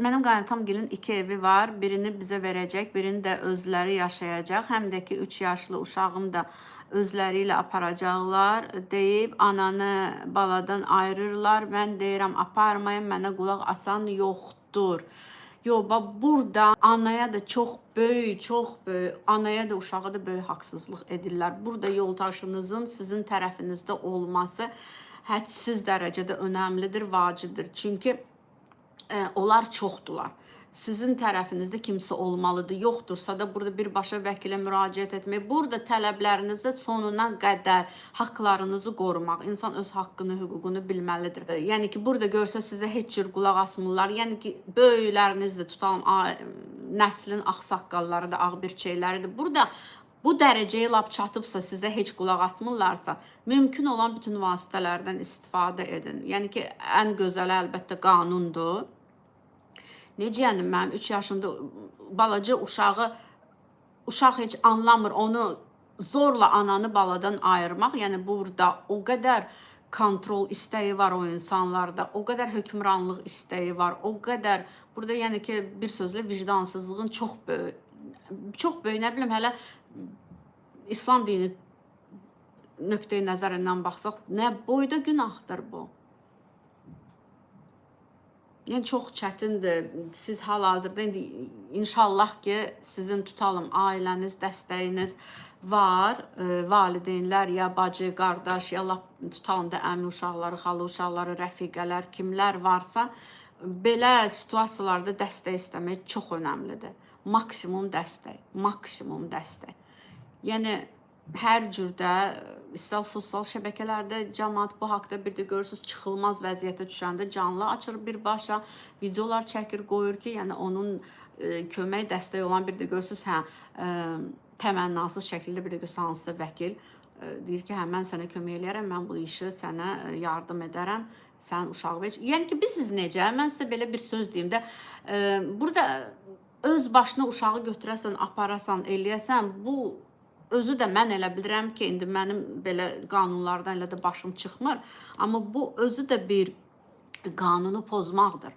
Mənim qaynanamgilin 2 evi var. Birini bizə verəcək, birini də özləri yaşayacaq. Həm də ki 3 yaşlı uşağım da özləri ilə aparacaqlar deyib ananı baladan ayırırlar. Mən deyirəm aparmayın, mənə qulaq asan yoxdur. Yox, bax burada anaya da çox böyük, anaya da uşağa da böyük haqsızlıq edirlər. Burada yoldaşınızın sizin tərəfinizdə olması hədsiz dərəcədə önəmlidir, vacibdir. Çünki onlar çoxdular. Sizin tərəfinizdə kimsə olmalıdır. Yoxdursa da burada birbaşa vəkilə müraciət etmək, burada tələblərinizi sonuna qədər haqqlarınızı qorumaq, insan öz haqqını, hüququnu bilməlidir. Yəni ki, burada görsə sizə heç cür qulaq asmırlar. Yəni ki, böyükləriniz də tutalım, nəslin ağsaqqalları da, ağbirçəkləridir. Burada bu dərəcəyə lap çatıbsa, sizə heç qulaq asmırlarsa, mümkün olan bütün vasitələrdən istifadə edin. Yəni ki, ən gözəli əlbəttə qanundur. Necə yəni mənim 3 yaşında balaca uşaq heç anlamır, onu zorla ananı baladan ayırmaq, yəni burada o qədər kontrol istəyi var o insanlarda, o qədər hökmranlıq istəyi var, o qədər burada yəni ki bir sözlə vicdansızlığın çox böyük, nə bilim hələ İslam dini nöqteyi nəzərindən baxsaq, nə boyda günahdır bu? Yəni çox çətindir. Siz hal-hazırda indi inşallah ki sizin tutalım ailəniz, dəstəyiniz var. Valideynlər ya bacı, qardaş, ya lap tutalım da əmi uşaqları, xala uşaqları, rəfiqələr, kimlər varsa belə situasiyalarda dəstək istəmək çox önəmlidir. Maksimum dəstək, maksimum dəstək. Yəni hər cürdə istər sosial şəbəkələrdə cəmaət bu haqda bir də görürsünüz çıxılmaz vəziyyətə düşəndə canlı açır birbaşa videolar çəkir, qoyur ki, yəni onun kömək dəstək olan bir də görürsünüz təmənnasız şəkildə bir də görürsünüz hansısa vəkil deyir ki, hə mən sənə kömək eləyərəm, mən bu işi sənə yardım edərəm, sən uşağı ver. Yəni ki, biz necə? Mən sizə belə bir söz deyim də, burada öz başına uşağı götürəsən, aparasan, eləyəsən, bu özü də mən elə bilirəm ki, indi mənim belə qanunlardan elə də başım çıxmır. Amma bu özü də bir qanunu pozmaqdır.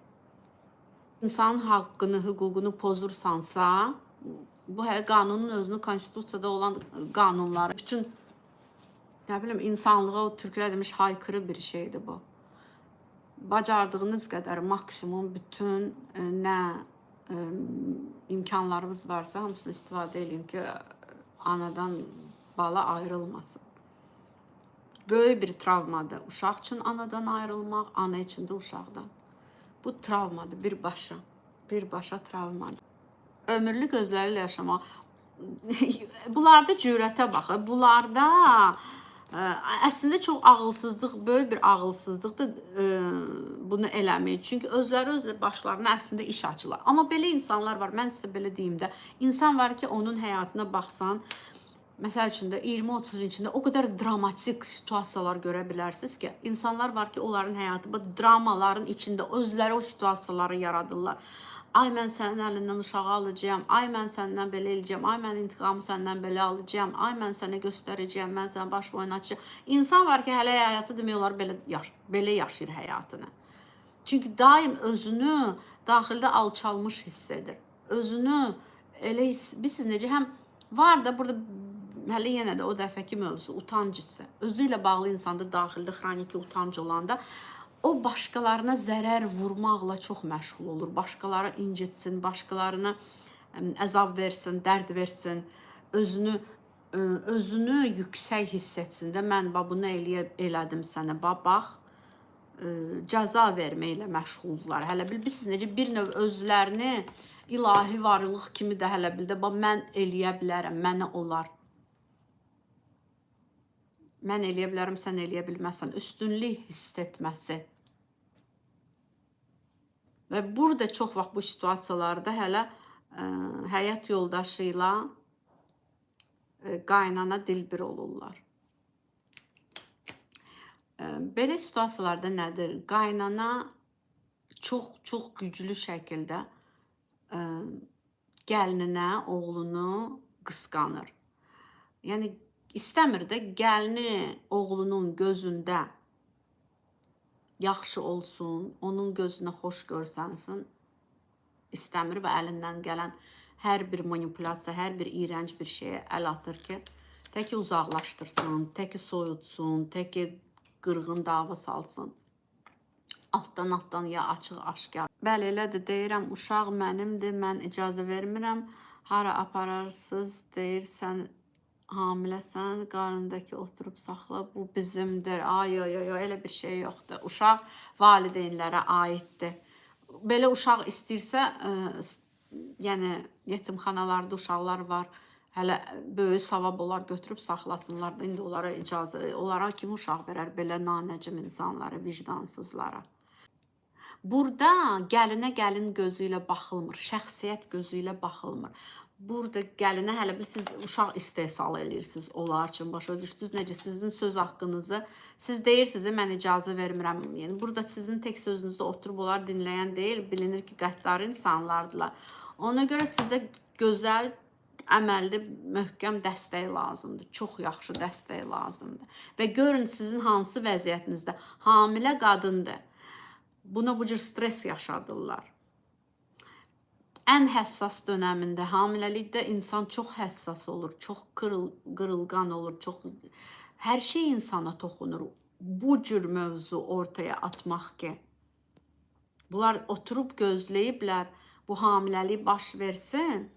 İnsanın haqqını, hüququnu pozursansa, bu qanunun özünü konstitusiyada olan qanunları, bütün nə bilim insanlığa o türklər demiş haykırı bir şeydir bu. Bacardığınız qədər maksimum bütün nə imkanlarınız varsa hamısını istifadə edin ki, anadan bala ayrılmasın. Böyük bir travmadır. Uşaq üçün anadan ayrılmaq, ana üçün də uşaqdan. Bu travmadır birbaşa travmadır. Ömürlük özləri ilə yaşamaq. Bunlarda cürətə baxır. Bunlarda əslində çox ağılsızlıq, böyük bir ağılsızlıqdır bunu eləmək. Çünki özləri başlarına əslində iş açırlar. Amma belə insanlar var, mən sizə belə deyim də, insan var ki, onun həyatına baxsan, məsəl üçün də 20-30 il içində o qədər dramatik situasiyalar görə bilərsiniz ki, insanlar var ki, onların həyatı bu dramaların içində özləri o situasiyaları yaradırlar. Ay mən sənin əlindən uşağı alacağım, ay mən səndən belə eləyəcəm, ay mən intiqamı səndən belə alacağım, ay mən sənə göstərəcəyəm, mən sənə baş oynatacağım. İnsan var ki, hələ həyatı demək olar belə yaşayır həyatını. Çünki daim özünü daxildə alçalmış hiss edir. Özünü elə bilirsiniz necə, həm var da burada hələ yenə də o dəfəki mövzu utanc hissi. Özü ilə bağlı insanda daxildə xroniki utanc olanda o başqalarına zərər vurmaqla çox məşğul olur. Başqaları incitsin, başqalarına əzab versin, dərd versin, özünü yüksək hiss etsin də, mən bunu elədim sənə, bax, cəza verməklə məşğuldurlar. Hələ bilirsiniz necə bir növ özlərini ilahi varlıq kimi də hələ bildə, mən eləyə bilərəm, mənə olar. Mən eləyə bilərəm, sən eləyə bilməzsən. Üstünlük hiss etməsi. Və burada çox vaxt bu situasiyalarda hələ həyat yoldaşı ilə qaynana dilbir olurlar. Belə situasiyalarda nədir? Qaynana çox güclü şəkildə gəlininə, oğlunu qısqanır. Yəni istəmir də gəlini oğlunun gözündə yaxşı olsun, onun gözünə xoş görsənsin. istəmir və əlindən gələn hər bir manipulyasiya, hər bir iyrənc bir şeyə əl atır ki, tək ki uzaqlaşdırsın, tək ki soyutsun, tək ki qırğın dava salsın. Altdan ya açıq aşkar. Bəli, elədir, deyirəm, uşaq mənimdir, mən icazə vermirəm. Hara apararsız, deyirsən, hamiləsən, qarnındakı oturub saxla, bu bizimdir. Ay, elə bir şey yoxdur. Uşaq valideynlərə aiddir. Belə uşaq istəyirsə, yəni yetimxanalarda uşaqlar var, hələ böyük savab olar, götürüb saxlasınlar da, indi onlara icazə, onlara kim uşaq verər belə nanəcim insanlara, vicdansızlara. Burada gəlinə gəlin gözü ilə baxılmır, şəxsiyyət gözü ilə baxılmır. Burada gəlinə hələ bir siz uşaq istehsal edirsiniz onlar üçün, başa düşdünüz necə sizin söz haqqınızı, siz deyirsiniz, mən icazə vermirəm. Yəni burada sizin tək sözünüzdə oturub onlar dinləyən deyil, bilinir ki, qəddar insanlardılar. Ona görə sizə gözəl, əməlli, möhkəm dəstək lazımdır. Çox yaxşı dəstək lazımdır. Və görün sizin hansı vəziyyətinizdə hamilə qadındır. Buna bu cür stres yaşadırlar. Ən həssas dönəmində, hamiləlikdə insan çox həssas olur, çox qırılgan olur, hər şey insana toxunur. Bu cür mövzu ortaya atmaq ki, bunlar oturub gözləyiblər, bu hamiləlik baş versin,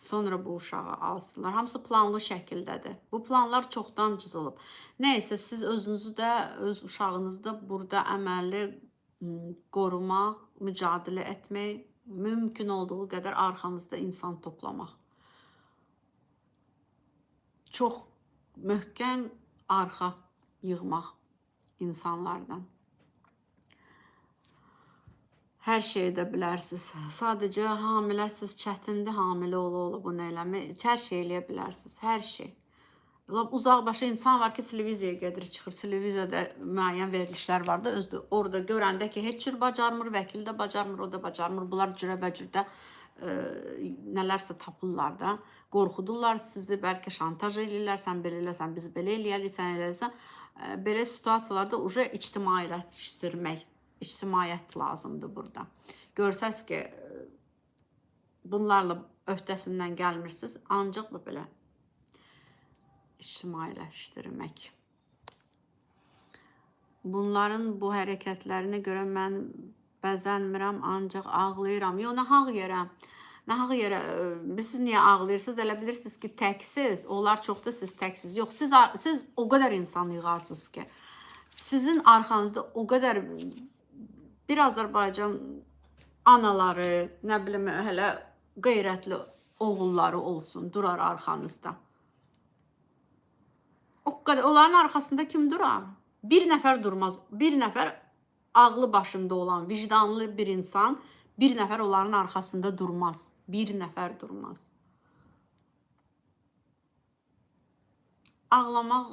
sonra bu uşağı alsınlar. Hamısı planlı şəkildədir. Bu planlar çoxdan cızılıb. Nəysə, siz özünüzü də, öz uşağınızı da burada əməlli qorumaq, mücadilə etmək, mümkün olduğu qədər arxanızda insan toplamaq. Çox möhkəm arxa yığmaq insanlardan. Hər şey edə bilərsiniz. Sadəcə hamiləsiz, çətindir hamilə ola bunu eləmək. Hər şey eləyə bilərsiniz, hər şey. Uzaqbaşı insan var ki, televiziyaya gedir, çıxır. Televiziyada müəyyən verilişlər var da, özü orada görəndə ki, heç cür bacarmır, vəkil də bacarmır, o da bacarmır. Bunlar cürəbəcürdə nələrsə tapırlar da, qorxudurlar sizi, bəlkə şantaj edirlər, sən belə eləsən, biz belə eləyərik, sən eləsən. Belə situasiyalarda uca ictimailəşdirmək, ictimaiyyət lazımdır burada. Görsəz ki, bunlarla öhdəsindən gəlmirsiniz, ancaq belə ictimailəşdirmək. Bunların bu hərəkətlərinə görə mən bəzənmirəm, ancaq ağlayıram. Yox, nahaq yerə, siz niyə ağlayırsınız? Elə bilirsiniz ki, təksiz, onlar çoxdur, siz təksiz. Yox, siz o qədər insan yığarsınız ki, sizin arxanızda o qədər bir Azərbaycan anaları, nə bilim, hələ qeyrətli oğulları olsun, durar arxanızda. Onların arxasında kim durar? Bir nəfər durmaz. Bir nəfər ağlı başında olan, vicdanlı bir insan, bir nəfər onların arxasında durmaz. Bir nəfər durmaz. Ağlamaq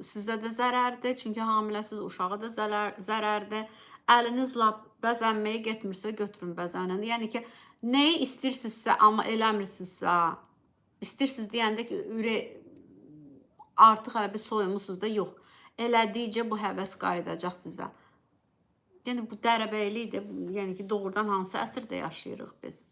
sizə də zərərdir, çünki hamiləsiz uşağa da zərərdir. Əliniz lap bəzənməyə getmirsə, götürün bəzənin. Yəni ki, nəyi istəyirsinizsə, amma eləmirsinizsə, istəyirsiniz deyəndə ki, artıq hələ bir soyunmusunuz da, yox. Elədikcə bu həvəs qayıdacaq sizə. Yəni, bu dərəbəylikdir. Yəni ki, doğrudan hansı əsrdə yaşayırıq biz?